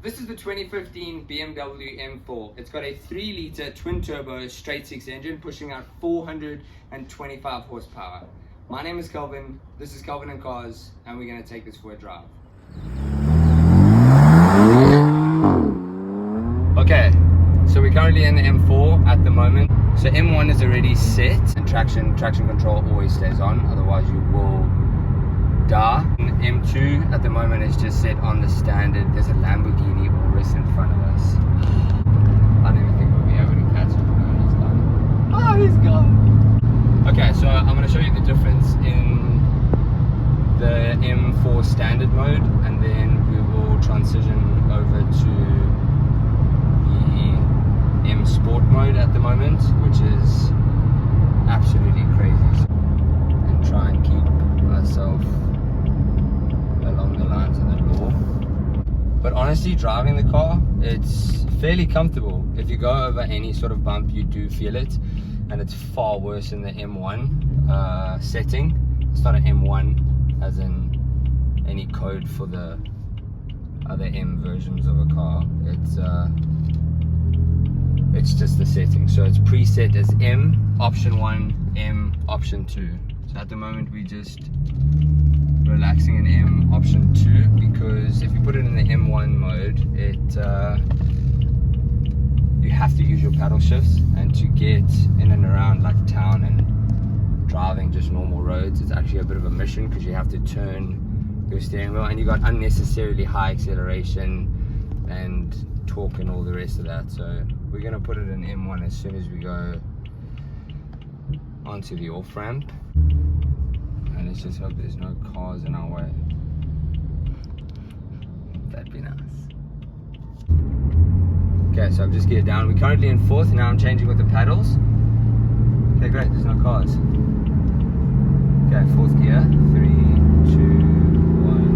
This is the 2015 BMW M4. It's got a 3-litre twin-turbo straight-six engine pushing out 425 horsepower. My name is Kelvin, this is Clvn&Crs, and we're going to take this for a drive. Okay, so we're currently in the M4 at the moment. So M1 is already set, and traction control always stays on, otherwise you will die. M2 at the moment is just set on the standard. There's a Lamborghini Urus in front of us. I don't even think we'll be able to catch him. No, he's gone. Oh, he's gone. Okay, so I'm going to show you the difference in the M4 standard mode, and then we will transition over to the M Sport mode at the moment, which is absolutely crazy. And try and keep myself along the lines of the law. But honestly, driving the car, it's fairly comfortable. If you go over any sort of bump, you do feel it, and it's far worse in the M1 setting. It's not an M1 as in any code for the other M versions of a car. It's just the setting. So it's preset as M option 1, M option 2. So at the moment we just relaxing in M option 2, because if you put it in the M1 mode, you have to use your paddle shifts, and to get in and around like town and driving just normal roads, it's actually a bit of a mission, because you have to turn your steering wheel and you got unnecessarily high acceleration and torque and all the rest of that. So we're going to put it in M1 as soon as we go onto the off ramp. And let's just hope there's no cars in our way. That'd be nice. Okay, so I've just geared down. We're currently in 4th, now I'm changing with the paddles. Okay, great, there's no cars. Okay, 4th gear. 3, 2, 1.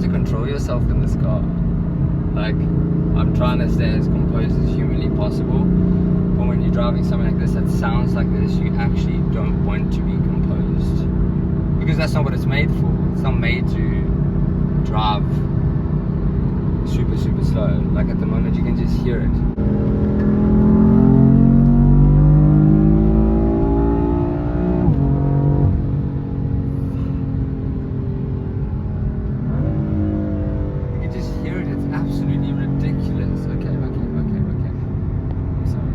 To control yourself in this car. Like, I'm trying to stay as composed as humanly possible, but when you're driving something like this that sounds like this, you actually don't want to be composed, because that's not what it's made for. It's not made to drive super slow. Like at the moment you can just hear it. Absolutely ridiculous. Okay. I'm sorry.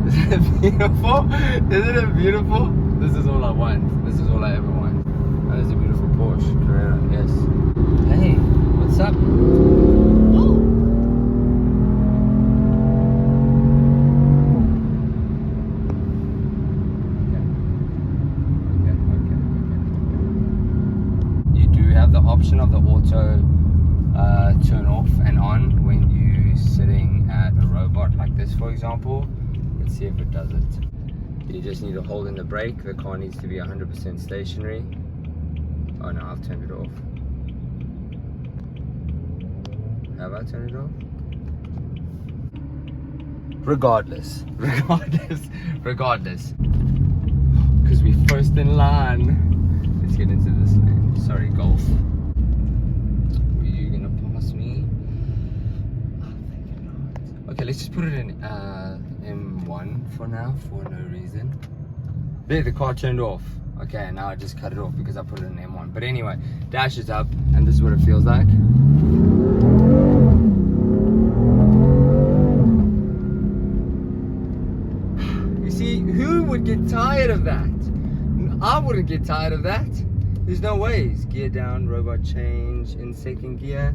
Isn't it beautiful? Isn't it beautiful? This is all I want. This is all I ever want. That is a beautiful Porsche Carrera. Yes. Hey, what's up? The option of the auto turn off and on when you're sitting at a robot like this, for example. Let's see if it does it. You just need to hold in the brake. The car needs to be 100% stationary. Oh no, I've turned it off. Have I turned it off? Regardless, because we're first in line. Let's get into this lane. Sorry, Golf. Are you gonna pass me? Oh, thank you, Lord. Okay, let's just put it in M1 for now, for no reason. There, the car turned off. Okay, now I just cut it off because I put it in M1. But anyway, dash is up, and this is what it feels like. You see, who would get tired of that? I wouldn't get tired of that. There's no ways. Gear down, robot change in 2nd gear.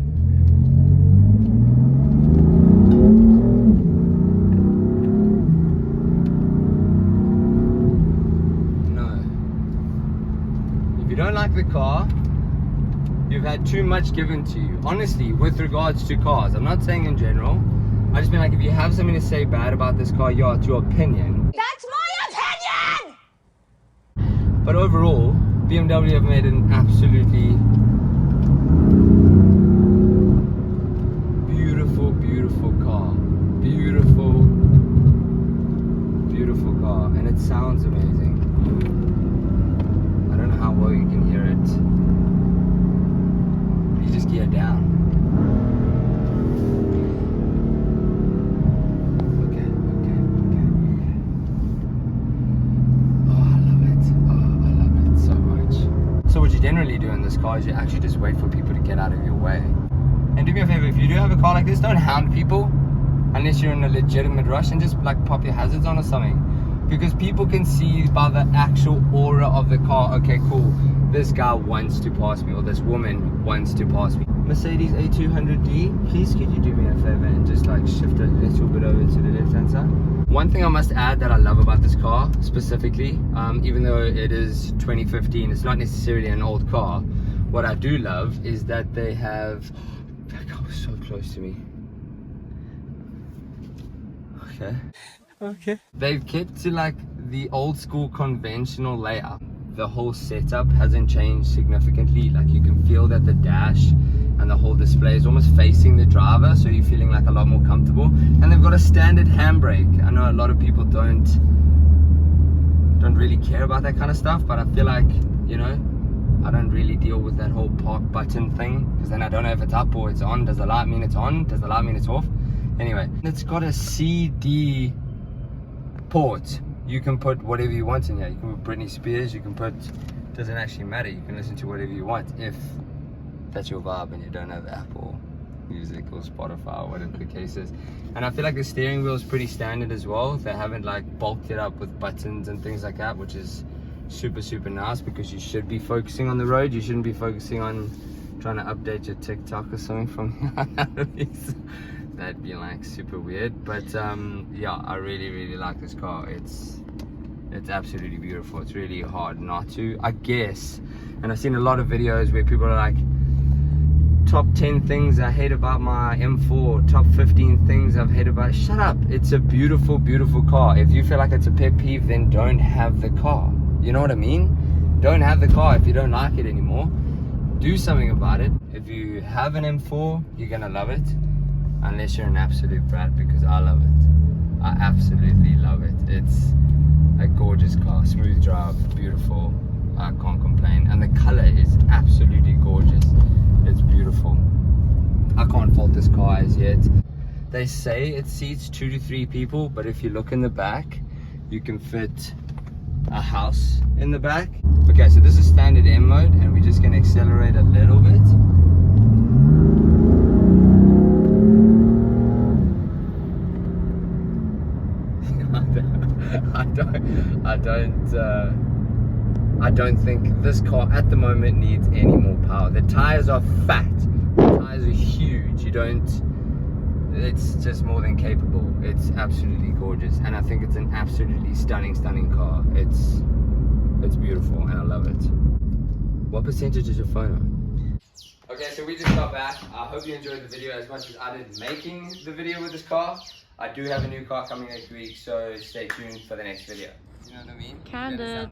No. If you don't like the car, you've had too much given to you. Honestly, with regards to cars, I'm not saying in general. I just mean like if you have something to say bad about this car, yeah, it's your opinion. That's my opinion! But overall, BMW have made an absolutely beautiful, beautiful car. Beautiful, beautiful car. And it sounds amazing. I don't know how well you can hear it. You just gear down. Okay. Oh, I love it. Oh, I love it so much. So what you generally do in this car is you actually just wait for people to get out of your way. And do me a favor, if you do have a car like this, don't hound people unless you're in a legitimate rush, and just like pop your hazards on or something. Because people can see by the actual aura of the car, okay, cool, this guy wants to pass me, or this woman wants to pass me. Mercedes A200D, please could you do me a favor and just like shift a little bit over to the left hand side. One thing I must add that I love about this car specifically, even though it is 2015, it's not necessarily an old car, what I do love is that they have, that car was so close to me. Okay. They've kept to like the old school conventional layout. The whole setup hasn't changed significantly. Like you can feel that the dash and the whole display is almost facing the driver, so you're feeling like a lot more comfortable. And they've got a standard handbrake. I know a lot of people don't really care about that kind of stuff, but I feel like, you know, I don't really deal with that whole park button thing, because then I don't know if it's up or it's on. Does the light mean it's on? Does the light mean it's off? Anyway, it's got a CD port. You can put whatever you want in here. You can put Britney Spears, you can put, doesn't actually matter, you can listen to whatever you want if that's your vibe and you don't have Apple Music or Spotify or whatever the case is. And I feel like the steering wheel is pretty standard as well. They haven't like bulked it up with buttons and things like that, which is super nice, because you should be focusing on the road. You shouldn't be focusing on trying to update your TikTok or something from here. That'd be like super weird. But yeah, I really like this car. It's absolutely beautiful. It's really hard not to, I guess. And I've seen a lot of videos where people are like, top 10 things I hate about my M4, top 15 things I've hated about it. Shut up. It's a beautiful car. If you feel like it's a pet peeve, then don't have the car. You know what I mean? Don't have the car if you don't like it anymore. Do something about it. If you have an M4, you're gonna love it. Unless you're an absolute brat, because I love it. I absolutely love it. It's a gorgeous car, smooth drive, beautiful. I can't complain. And the color is absolutely gorgeous. It's beautiful. I can't fault this car as yet. They say it seats 2 to 3 people, but if you look in the back, you can fit a house in the back. Okay, so this is standard M mode, and we're just gonna accelerate a little bit. I don't think this car at the moment needs any more power. The tires are fat. The tires are huge. It's just more than capable. It's absolutely gorgeous, and I think it's an absolutely stunning car. It's beautiful, and I love it. What percentage is your phone on? Okay, so we just got back. I hope you enjoyed the video as much as I did making the video with this car. I do have a new car coming next week, so stay tuned for the next video. You know what I mean? Candid.